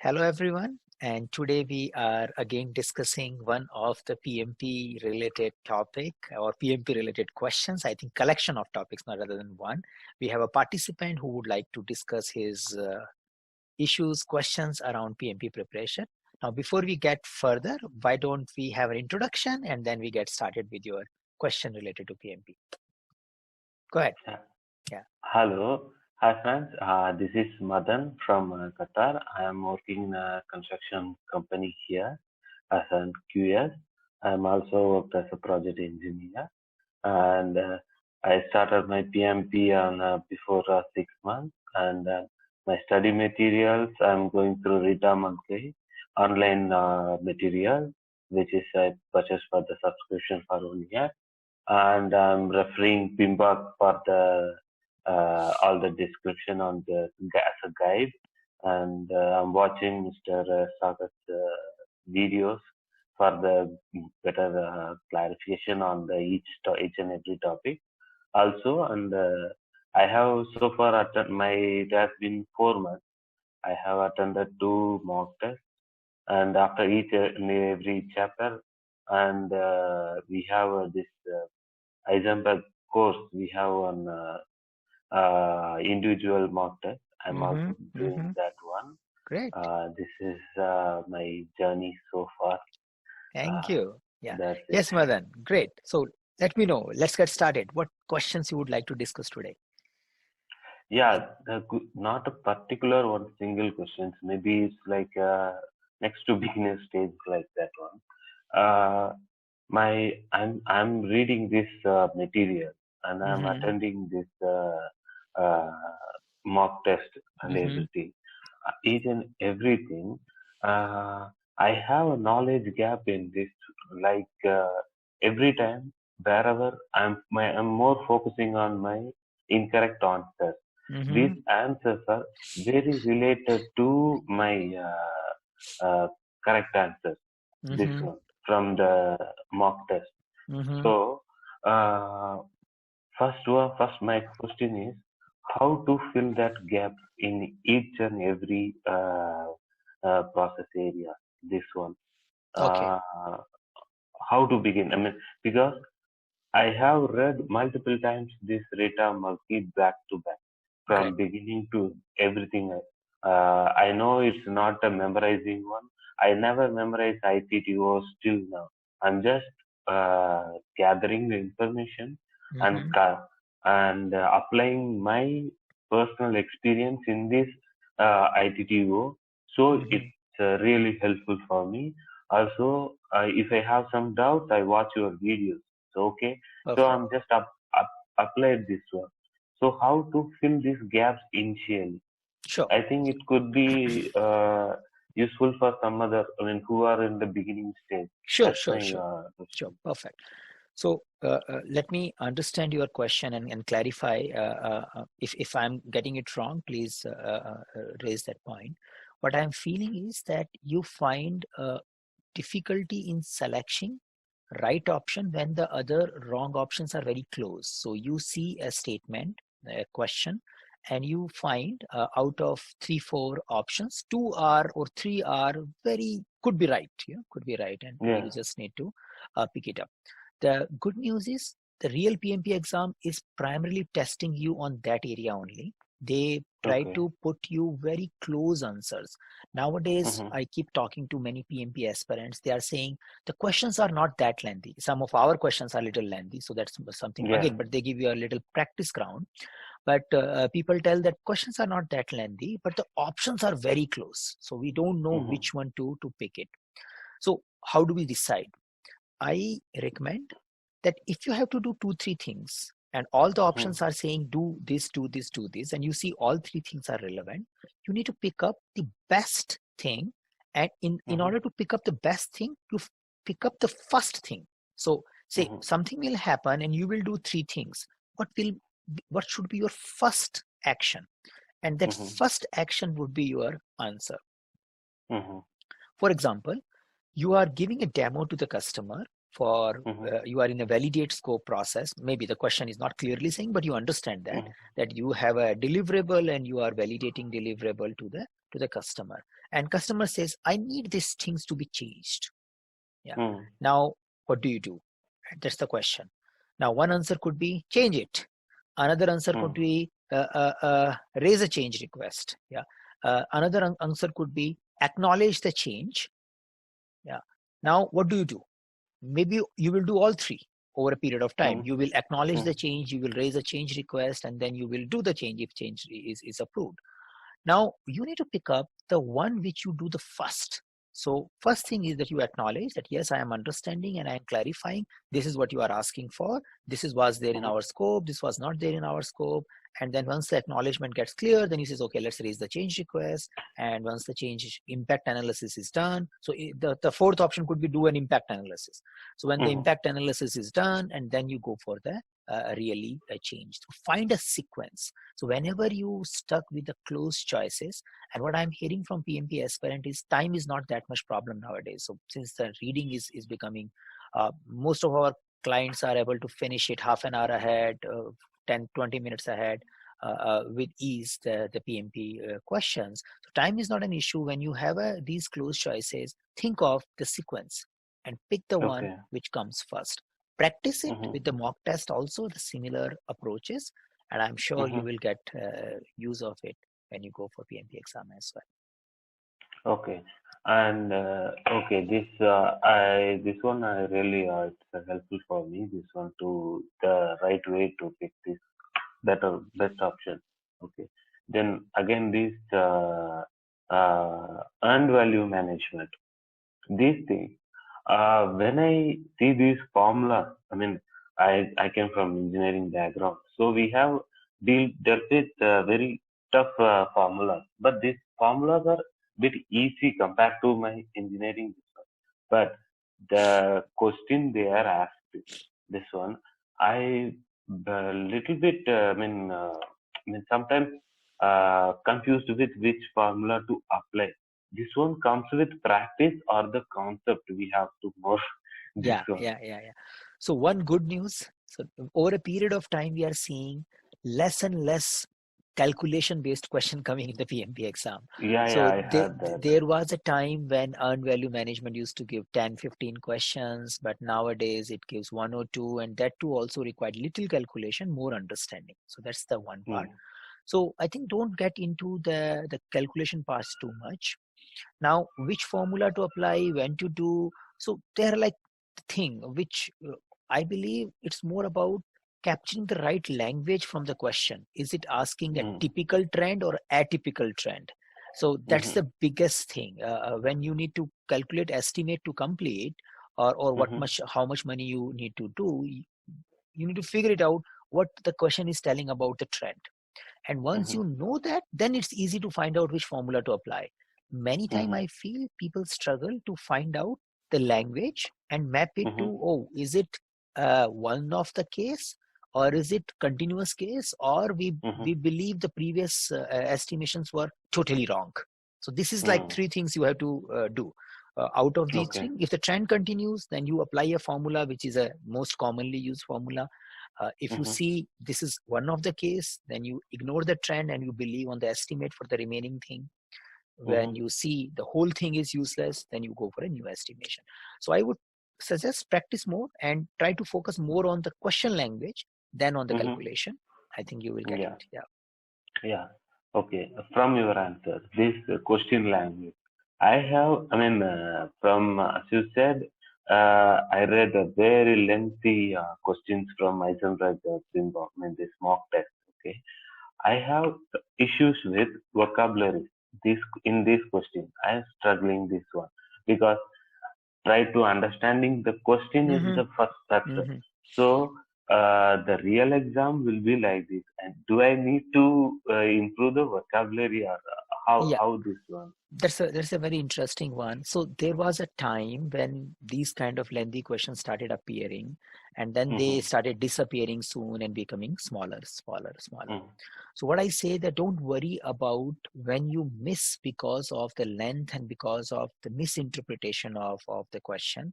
Hello everyone, and today we are again discussing one of the PMP related topic or PMP related questions. I think collection of topics, not rather than one. We have a participant who would like to discuss his issues, questions around PMP preparation. Now, before we get further, why don't we have an introduction and then we get started with your question related to PMP. Go ahead. Yeah. Hello. Hi friends, this is Madan from Qatar. I am working in a construction company here as an QS. I am also worked as a project engineer, and I started my PMP on before 6 months. And my study materials, I'm going through Rita Monthly online material, which is I purchased for the subscription for 1 year, and I'm referring Pimbak for the all the description on the as a guide, and I'm watching Mr. Sagar's videos for the better clarification on the each and every topic. Also, and I have so far it has been 4 months. I have attended 2 mock tests, and after each and every chapter, and we have this Heisenberg course. We have one individual mock test. I'm also doing that one. Great. This is my journey so far. Thank you. Yeah. Yes, Madan. Great. So let me know. Let's get started. What questions you would like to discuss today? Yeah, not a particular one single questions. Maybe it's like next to beginner stage like that one. I'm reading this material, and I'm attending this mock test and everything. Each and everything. I have a knowledge gap in this. Like every time, wherever I'm more focusing on my incorrect answers. These answers are very related to my correct answers. This one from the mock test. So, first my question is how to fill that gap in each and every process area. This one. Okay. How to begin? I mean, because I have read multiple times this Rita Mulkey back to back from beginning to everything. I know it's not a memorizing one. I never memorized ITTO till now. I'm just gathering the information and applying my personal experience in this ITTO. So it's really helpful for me. Also, if I have some doubt, I watch your videos. So so I'm just applied this one. So how to fill these gaps initially? Sure. I think it could be useful for some other, who are in the beginning stage. Sure. Perfect. So let me understand your question and clarify. If I'm getting it wrong, please raise that point. What I'm feeling is that you find difficulty in selecting right option when the other wrong options are very close. So you see a statement, a question, and you find out of 3-4 options, 2 are or 3 are could be right, and you just need to pick it up. The good news is the real PMP exam is primarily testing you on that area only. They try to put you very close answers. Nowadays, I keep talking to many PMP aspirants. They are saying the questions are not that lengthy. Some of our questions are a little lengthy. So that's something again, but they give you a little practice ground. But people tell that questions are not that lengthy, but the options are very close. So we don't know which one to pick it. So how do we decide? I recommend that if you have to do 2-3 things and all the options are saying do this, and you see all 3 things are relevant, you need to pick up the best thing. And in order to pick up the best thing, you pick up the first thing. So say something will happen and you will do 3 things. What should be your first action? And that first action would be your answer. For example, you are giving a demo to the customer for you are in a validate scope process. Maybe the question is not clearly saying, but you understand that you have a deliverable and you are validating deliverable to the customer. and customer says, I need these things to be changed. Mm. Now, what do you do? That's the question. Now, one answer could be change it. Another answer could be raise a change request. Another answer could be acknowledge the change. Now, what do you do? Maybe you will do all three over a period of time. You will acknowledge the change, you will raise a change request, and then you will do the change if change is approved. Now, you need to pick up the one which you do the first. So first thing is that you acknowledge that, yes, I am understanding and I am clarifying. This is what you are asking for. This was there in our scope. This was not there in our scope. And then once the acknowledgement gets clear, then you says, okay, let's raise the change request. And once the change impact analysis is done, so the fourth option could be do an impact analysis. So when the impact analysis is done, and then you go for the really change. So find a sequence. So whenever you stuck with the close choices, and what I'm hearing from PMP aspirant is time is not that much problem nowadays. So since the reading is becoming, most of our clients are able to finish it half an hour ahead, 10-20 minutes ahead with ease, the PMP questions. So time is not an issue. When you have these close choices, think of the sequence and pick the one which comes first. Practice it with the mock test also, the similar approaches, and I'm sure you will get use of it when you go for PMP exam as well. Okay. And this one I really it's helpful for me. This one to the right way to pick this best option. Okay. Then again, this earned value management. These things. When I see these formula, I mean, I came from engineering background, so we have dealt with very tough formulas. But these formulas are bit easy compared to my engineering business. But the question they are asked, this one, I little bit, sometimes confused with which formula to apply. This one comes with practice or the concept we have to more. Yeah. So one good news, so over a period of time we are seeing less and less calculation based question coming in the PMP exam. There was a time when earned value management used to give 10-15 questions, but nowadays it gives 1 or 2, and that too also required little calculation, more understanding. So that's the one part. So I think don't get into the calculation parts too much. Now, which formula to apply, when to do, so they're like the thing which I believe it's more about capturing the right language from the question. Is it asking a typical trend or atypical trend? So that's the biggest thing. When you need to calculate estimate to complete, or how much money you need to do, you need to figure it out what the question is telling about the trend. And once you know that, then it's easy to find out which formula to apply. Many times I feel people struggle to find out the language and map it to, is it one of the case, or is it continuous case, or we believe the previous estimations were totally wrong. So this is like three things you have to do. Out of these three, if the trend continues, then you apply a formula which is a most commonly used formula. If you see this is one of the case, then you ignore the trend and you believe on the estimate for the remaining thing. When you see the whole thing is useless, then you go for a new estimation. So I would suggest practice more and try to focus more on the question language than on the calculation. I think you will get it. Yeah. Okay. From your answer, this question language, from as you said, I read a very lengthy questions from Eisenberg in this mock test. Okay. I have issues with vocabulary. In this question, I am struggling this one because try to understanding the question is the first factor. So the real exam will be like this. And do I need to improve the vocabulary, or how this one? That's a very interesting one. So there was a time when these kind of lengthy questions started appearing, and then they started disappearing soon and becoming smaller. So what I say that don't worry about when you miss because of the length and because of the misinterpretation of the question.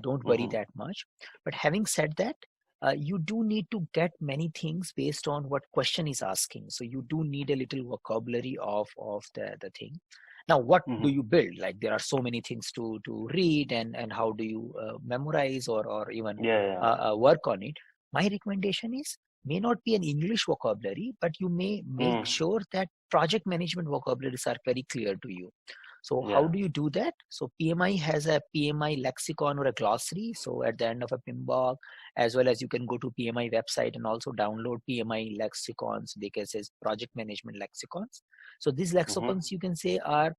Don't worry that much. But having said that, you do need to get many things based on what question is asking. So you do need a little vocabulary of the thing. Now, what do Mm-hmm. you build? Like there are so many things to read, and how do you memorize or even Yeah. work on it? My recommendation is may not be an English vocabulary, but you may make Mm. sure that project management vocabularies are very clear to you. So how Yeah. do you do that? So PMI has a PMI lexicon or a glossary. So at the end of a PMBOK, as well as you can go to PMI website and also download PMI lexicons. They can say project management lexicons. So these Mm-hmm. lexicons you can say are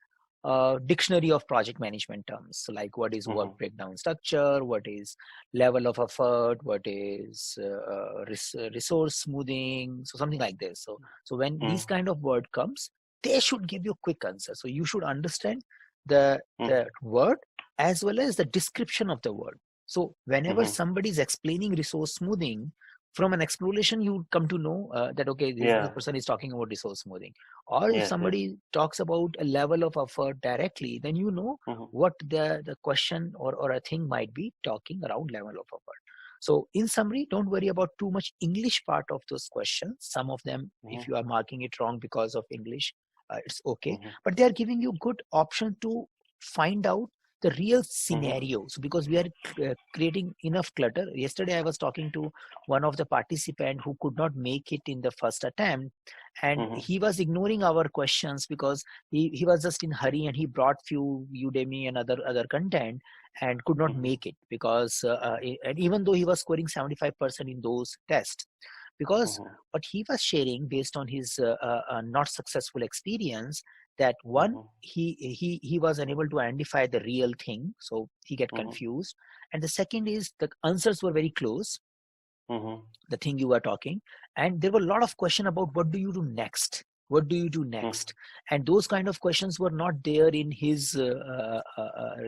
dictionary of project management terms. So like what is work Mm-hmm. breakdown structure, what is level of effort, what is resource smoothing, so something like this. So when these Mm. kind of word comes, they should give you a quick answer. So you should understand the Mm. word as well as the description of the word. So whenever Mm-hmm. somebody is explaining resource smoothing, from an explanation you come to know that okay, this Yeah. person is talking about resource smoothing. Or if Yes. Yes. somebody talks about a level of effort directly, then you know Mm-hmm. what the question or a thing might be talking around level of effort. So in summary, don't worry about too much English part of those questions. Some of them, if Mm-hmm. you are marking it wrong because of English, it's okay. Mm-hmm. But they are giving you good option to find out the real Mm-hmm. scenario. So because we are creating enough clutter. Yesterday I was talking to one of the participant who could not make it in the first attempt, and Mm-hmm. he was ignoring our questions because he was just in hurry, and he brought few Udemy and other content and could not Mm-hmm. make it because and even though he was scoring 75% in those tests, because Mm-hmm. what he was sharing based on his not successful experience, that one, Mm-hmm. he was unable to identify the real thing, so he get Mm-hmm. confused. And the second is the answers were very close, Mm-hmm. the thing you were talking, and there were a lot of question about what do you do next, what do you do next, and those kind of questions were not there in his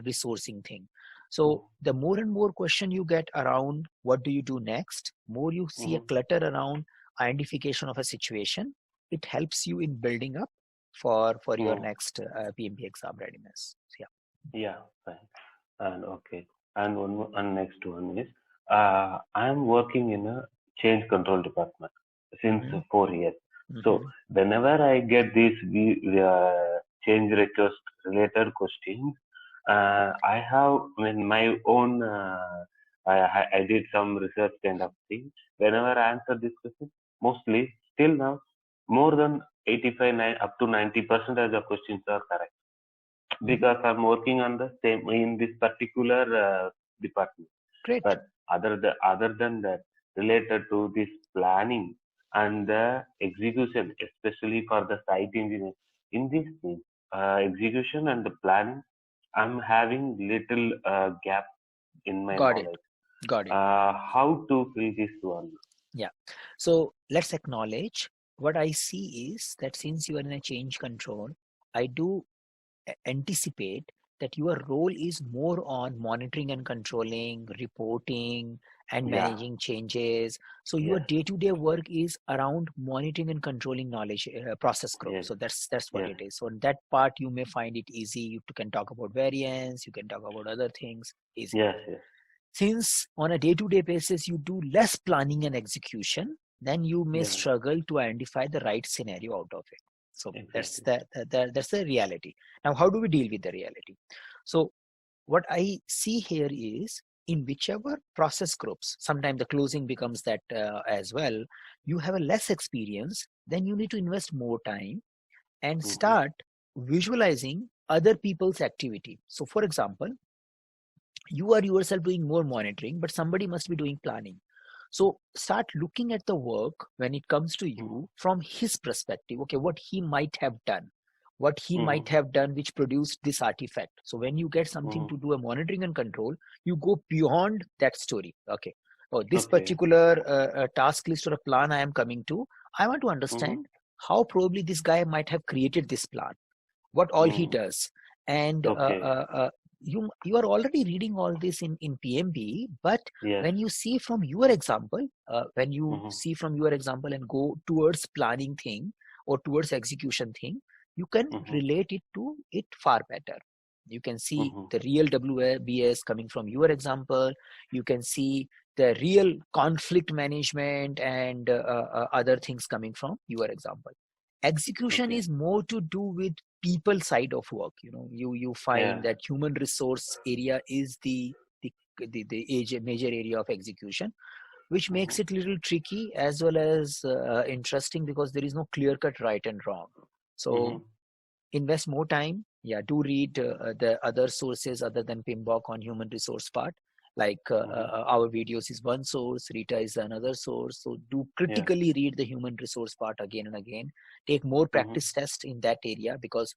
resourcing thing. So the more and more question you get around what do you do next, more you see a Mm-hmm. clutter around identification of a situation. It helps you in building up for your Mm. next PMP exam readiness. So, yeah. Yeah. Fine. And okay. And and next one is I am working in a change control department since Mm-hmm. 4 years. So Mm-hmm. whenever I get these change request related questions, I have in my own. I did some research kind of thing. Whenever I answer this question, mostly till now, more than 85, up to 90% of the questions are correct Mm-hmm. because I'm working on the same in this particular department. Great. But other than that, related to this planning and the execution, especially for the site engineer, in this thing, execution and the planning, I'm having little gap in my Got it. knowledge. Got it. How to fill this one? Yeah. So let's acknowledge what I see is that since you are in a change control, I do anticipate that your role is more on monitoring and controlling, reporting, and Yeah. managing changes. So your Yes. day-to-day work is around monitoring and controlling knowledge process group. Yes. So that's what Yes. it is. So in that part, you may find it easy. You can talk about variance, you can talk about other things easy. Yes. Yes. Since on a day-to-day basis you do less planning and execution, then you may Yeah. struggle to identify the right scenario out of it. So that's Exactly. that's the reality. Now, how do we deal with the reality? So what I see here is in whichever process groups, sometimes the closing becomes that as well, you have a less experience, then you need to invest more time and Mm-hmm. start visualizing other people's activity. So for example, you are yourself doing more monitoring, but somebody must be doing planning. So start looking at the work when it comes to you from his perspective. Okay, what he might have done, Mm-hmm. which produced this artifact. So when you get something Mm-hmm. to do a monitoring and control, you go beyond that story. Okay, oh, this Okay. particular task list or a plan I am coming to, I want to Mm-hmm. understand how probably this guy might have created this plan, what all he Mm-hmm. does. And Okay. you are already reading all this in PMB, but Yes. when you see from your example, Mm-hmm. and go towards planning thing or towards execution thing, you can Mm-hmm. relate it to it far better. You can see Mm-hmm. the real WBS coming from your example. You can see the real conflict management and other things coming from your example. Execution Okay. is more to do with people side of work. You find Yeah. that human resource area is the major area of execution, which makes it a little tricky as well as interesting, because there is no clear cut right and wrong. So invest more time. Yeah, do read the other sources other than PMBOK on human resource part. Like our videos is one source, Rita is another source. So do Yeah. critically read the human resource part again and again. Take more practice tests in that area, because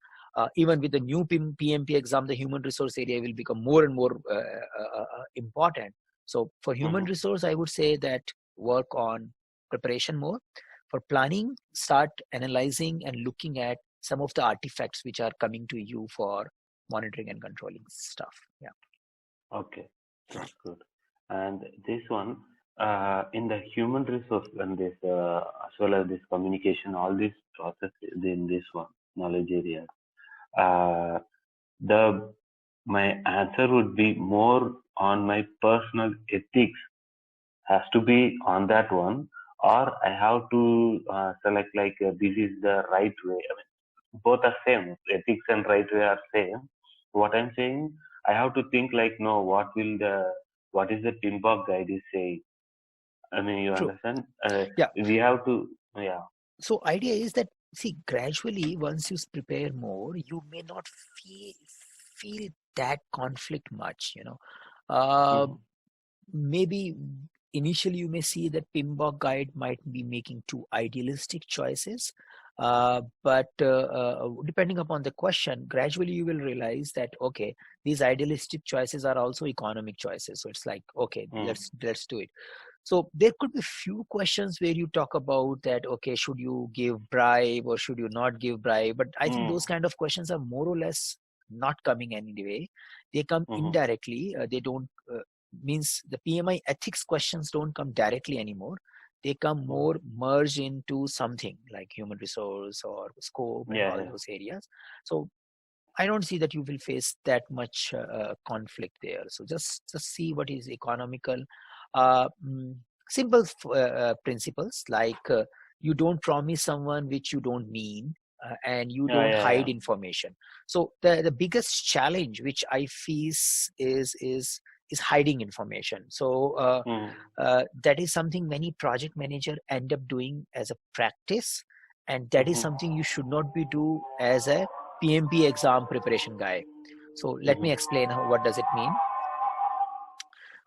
even with the new PMP exam, the human resource area will become more and more important. So for human resource, I would say that work on preparation more. For planning, start analyzing and looking at some of the artifacts which are coming to you for monitoring and controlling stuff. Yeah. Okay, that's good. And this one, in the human resource and this, as well as this communication, all these process in this one knowledge area, uh, the my answer would be more on my personal ethics has to be on that one, or I have to select like this is the right way. I mean, both are same. Ethics and right way are same. What I'm saying, I have to think like, no, what is the PMBOK guide is saying? I mean, you True. understand? Yeah. We have to, yeah. So idea is that, see, gradually once you prepare more, you may not feel that conflict much. Mm-hmm. Maybe initially you may see that PMBOK guide might be making too idealistic choices. But depending upon the question, gradually you will realize that, okay, these idealistic choices are also economic choices. So it's like, okay, let's do it. So there could be few questions where you talk about that, okay, should you give bribe or should you not give bribe? But I think those kind of questions are more or less not coming anyway. They come indirectly. They don't means the PMI ethics questions don't come directly anymore. They come more merged into something like human resource or scope and all those areas. So I don't see that you will face that much conflict there. So just see what is economical. Simple principles like you don't promise someone which you don't mean, and you don't hide information. So the biggest challenge which I face is hiding information. So that is something many project manager end up doing as a practice, and that is something you should not be do as a PMP exam preparation guy. So let me explain what does it mean.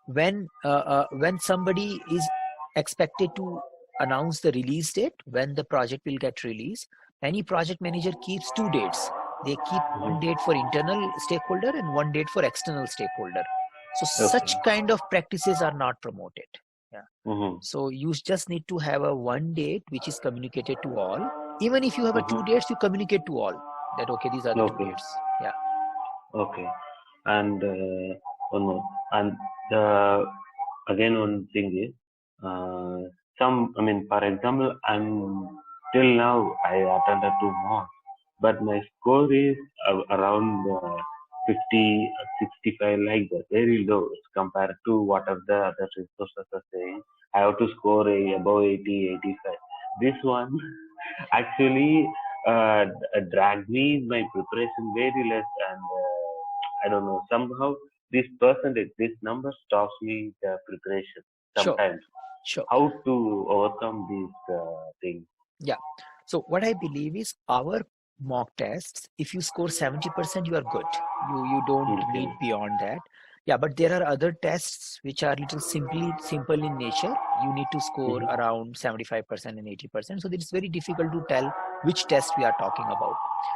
When somebody is expected to announce the release date, when the project will get released, any project manager keeps two dates. They keep one date for internal stakeholder and one date for external stakeholder. So such kind of practices are not promoted. Yeah. So you just need to have a one date which is communicated to all. Even if you have a two dates, you communicate to all that, okay, these are the two dates. Yeah. Okay. And one more. And again, one thing is, I mean, for example, till now, I attended 2 more, but my score is around 50, 65, like that, very low compared to what are the other resources are saying. I have to score above 80, 85. This one actually dragged me in my preparation very less, and I don't know, somehow this percentage, this number stops me the preparation sometimes. Sure. How to overcome these things? Yeah. So what I believe is our mock tests, if you score 70%, you are good. You don't need beyond that. Yeah, but there are other tests which are little simple in nature. You need to score around 75% and 80%. So it's very difficult to tell which test we are talking about.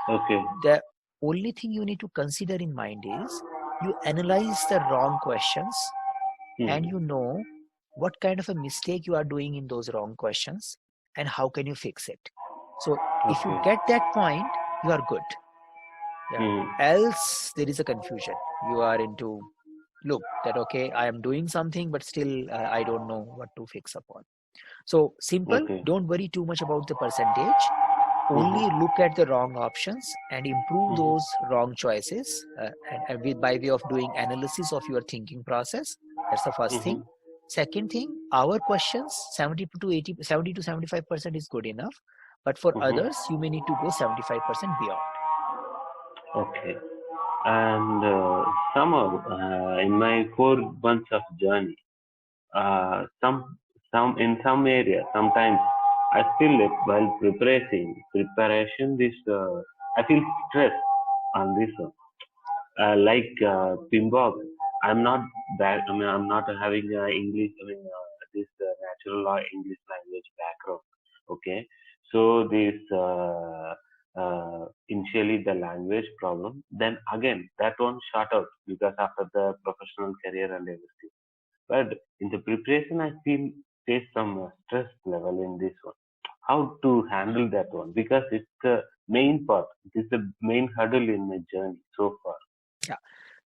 Okay. The only thing you need to consider in mind is you analyze the wrong questions and you know what kind of a mistake you are doing in those wrong questions and how can you fix it. So if you get that point, you are good. Yeah. Else there is a confusion. You are into look that, okay, I am doing something, but still I don't know what to fix upon. So simple, don't worry too much about the percentage. Only look at the wrong options and improve those wrong choices and by way of doing analysis of your thinking process. That's the first thing. Second thing, our questions 70 to 75% is good enough, but for others you may need to go 75% beyond. Okay. And somehow, in my 4 months of journey, some in some area, sometimes I feel like while preparation, this I feel stress on this one. Like Pimbok, I'm not that. I mean, I'm not having English. I mean, this natural or English language background. Okay, so this initially the language problem. Then again, that one shot out because after the professional career and everything. But in the preparation, I feel there's some stress level in this one. How to handle that one? Because it's the main part. It is the main hurdle in my journey so far. Yeah.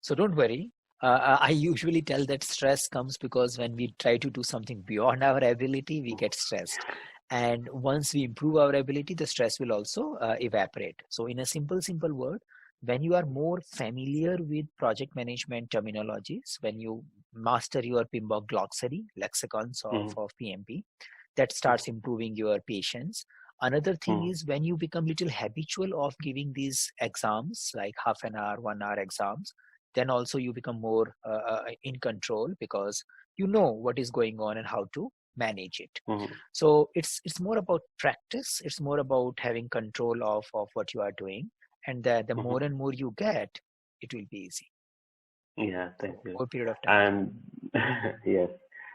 So don't worry. I usually tell that stress comes because when we try to do something beyond our ability, we get stressed. And once we improve our ability, the stress will also evaporate. So in a simple word, when you are more familiar with project management terminologies, when you master your PMBOK glossary, lexicons Mhm. of PMP, that starts improving your patience. Another thing Mhm. is when you become little habitual of giving these exams, like half an hour, 1 hour exams, then also you become more in control because you know what is going on and how to manage it. Mhm. So it's more about practice. It's more about having control of what you are doing, and the Mhm. more and more you get, it will be easy. Yeah, thank So you. over a period of time. And yes,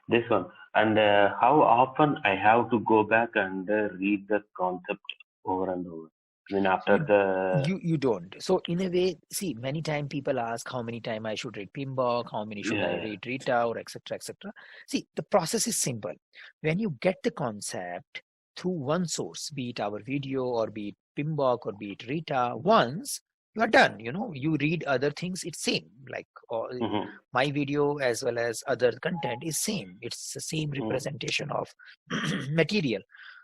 this one. And how often I have to go back and read the concept over and over. I mean, after You the you don't. So in a way, see, many time people ask how many time I should read Pimbok, how many should I yeah. read Rita, or etc. etc. See, the process is simple. When you get the concept through one source, be it our video or be it Pimbok or be it Rita, once you are done. You know, you read other things, it's same. Like Mhm. my video as well as other content is same. It's the same Mhm. representation of material.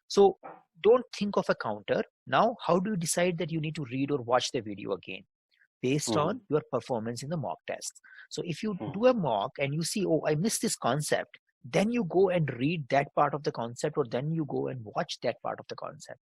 So don't think of a counter. Now, how do you decide that you need to read or watch the video again? Based Mhm. on your performance in the mock test. So if you Mhm. do a mock and you see, oh, I missed this concept, then you go and read that part of the concept, or then you go and watch that part of the concept.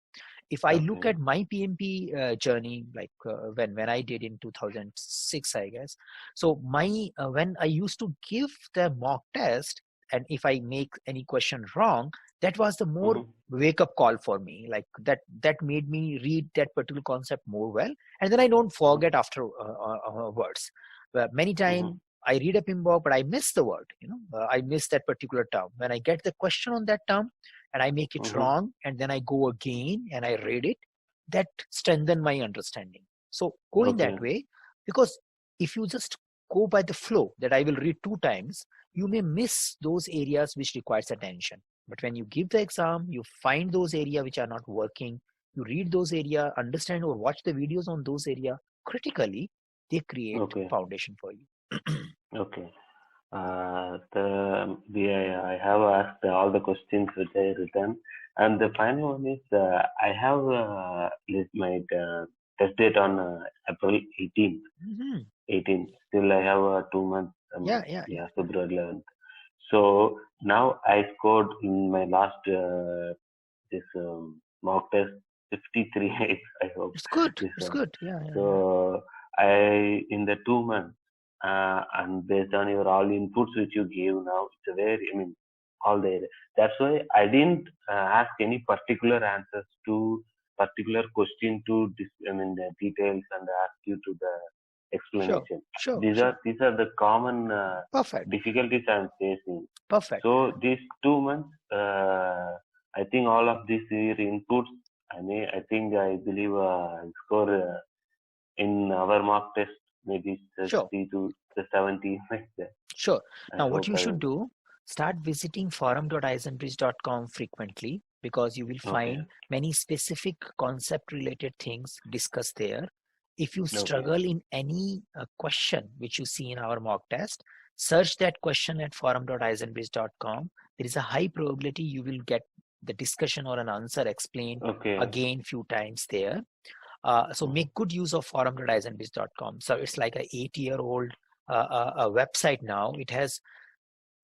If I look Okay. at my PMP journey, like when I did in 2006, I guess. So my when I used to give the mock test, and if I make any question wrong, that was the more Mhm. wake up call for me. Like that made me read that particular concept more well, and then I don't Mhm. forget after words. But many Mhm. times I read a PMBOK, but I miss the word. I miss that particular term. When I get the question on that term, and I make it Mhm. wrong, and then I go again and I read it, that strengthen my understanding. So go in that Okay. way, because if you just go by the flow that I will read 2 times, you may miss those areas which requires attention. But when you give the exam, you find those areas which are not working, you read those area, understand or watch the videos on those area critically, they create Okay. foundation for you. Okay. I have asked all the questions which I written, and the final one is I have my test date on April 18th. Mhm. 18th. Still, I have 2 months. Yeah, yeah, yeah, Yeah, yeah. February 11th. So now I scored in my last this mock test 53. I hope It's good. this It's one. good. Yeah, yeah, yeah. So I in the 2 months and based on your all inputs which you gave now, it's a very I mean all the that's why I didn't ask any particular answers to particular question to this I mean the details and ask you to the Sure, explanation. sure, These sure. are the common Perfect, difficulties I'm facing. perfect. So these 2 months, I think all of these your inputs. I think I believe I'll score in our mock test maybe Sure, 60 to the 70 like that. sure. I Now, what hope you I should will. do, start visiting forum.eisenbridge.com frequently, because you will Okay. find many specific concept related things discussed there. If you Okay. struggle in any question which you see in our mock test, search that question at forum.eisenbridge.com. There is a high probability you will get the discussion or an answer explained Okay. again few times there. So Mhm. make good use of forum.eisenbridge.com. So it's like a 8-year-old website now. It has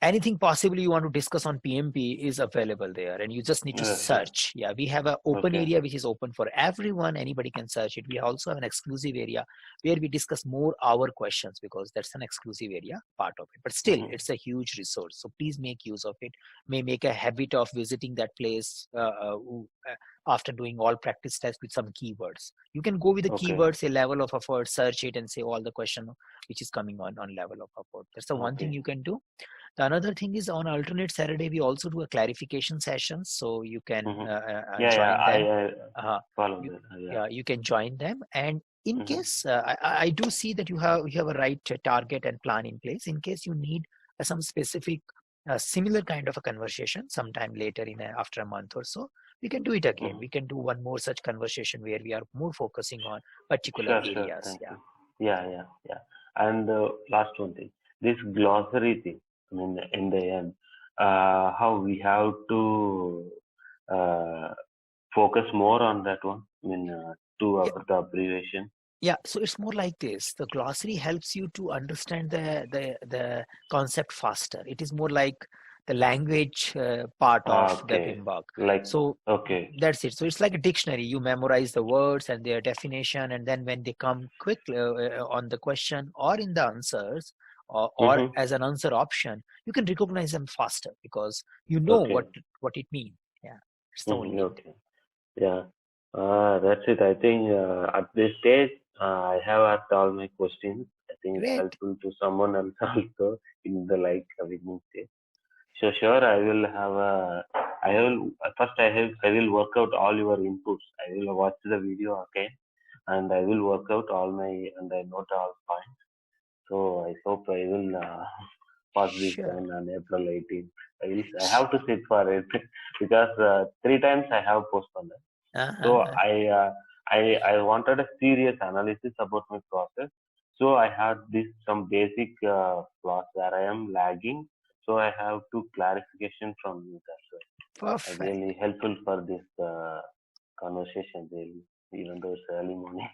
anything possibly you want to discuss on PMP is available there, and you just need to Yes, sir. search. Yeah, we have an open Okay. area which is open for everyone. Anybody can search it. We also have an exclusive area where we discuss more our questions, because that's an exclusive area part of it. But still, Mhm. it's a huge resource. So please make use of it. May make a habit of visiting that place after doing all practice tests with some keywords. You can go with the Okay. keywords, a level of effort, search it, and say all the question which is coming on level of effort. That's the one thing Okay. you can do. The another thing is, on alternate Saturday, we also do a clarification session, so you can Mhm. Yeah, yeah. join them. I Uh, follow you, that. Yeah. yeah, you can join them. And in Mhm. case I do see that you have a right target and plan in place. In case you need some specific similar kind of a conversation sometime later after a month or so, we can do it again. Mhm. We can do one more such conversation where we are more focusing on particular Sure, sure. areas. Thank Yeah. you. Yeah, yeah, yeah. And last one thing, this glossary thing. I mean, in the end, how we have to uh, focus more on that one. I mean, to the abbreviation. Yeah, so it's more like this. The glossary helps you to understand the concept faster. It is more like the language part of the Okay. PMBOK. Like, So okay. that's it. So it's like a dictionary. You memorize the words and their definition, and then when they come quickly on the question or in the answers, or Mm-hmm. as an answer option, you can recognize them faster because you know Okay. what it means. Yeah, it's the Mm-hmm. only thing. Okay. Yeah. That's it. I think at this stage, I have asked all my questions. I think it's Great. helpful to someone else also in the like beginning stage. So sure, I will have a. I will first. I will work out all your inputs. I will watch the video again, and I will work out all my and I note all points. So I hope I will pass the Sure. exam on April 18th. I have to sit for it because three times I have postponed it. So Uh-huh. I wanted a serious analysis about my process. So I had this some basic flaws where I am lagging. So I have to clarification from you. That's why. Perfect. Really helpful for this conversation. Really, even though it's early morning.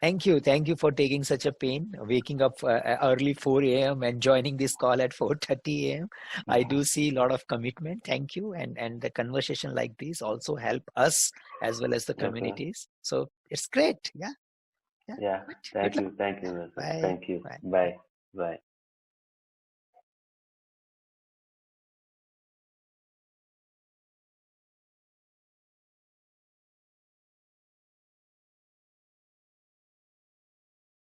Thank you. Thank you for taking such a pain, waking up early 4 a.m. and joining this call at 4:30 a.m. I do see a lot of commitment. Thank you. And the conversation like this also help us as well as the Okay. communities. So it's great. Yeah. Yeah. Yeah. Good. Good Thank luck. you. Thank you. Wilson. Bye. Thank you. Bye. Bye. Bye. Bye.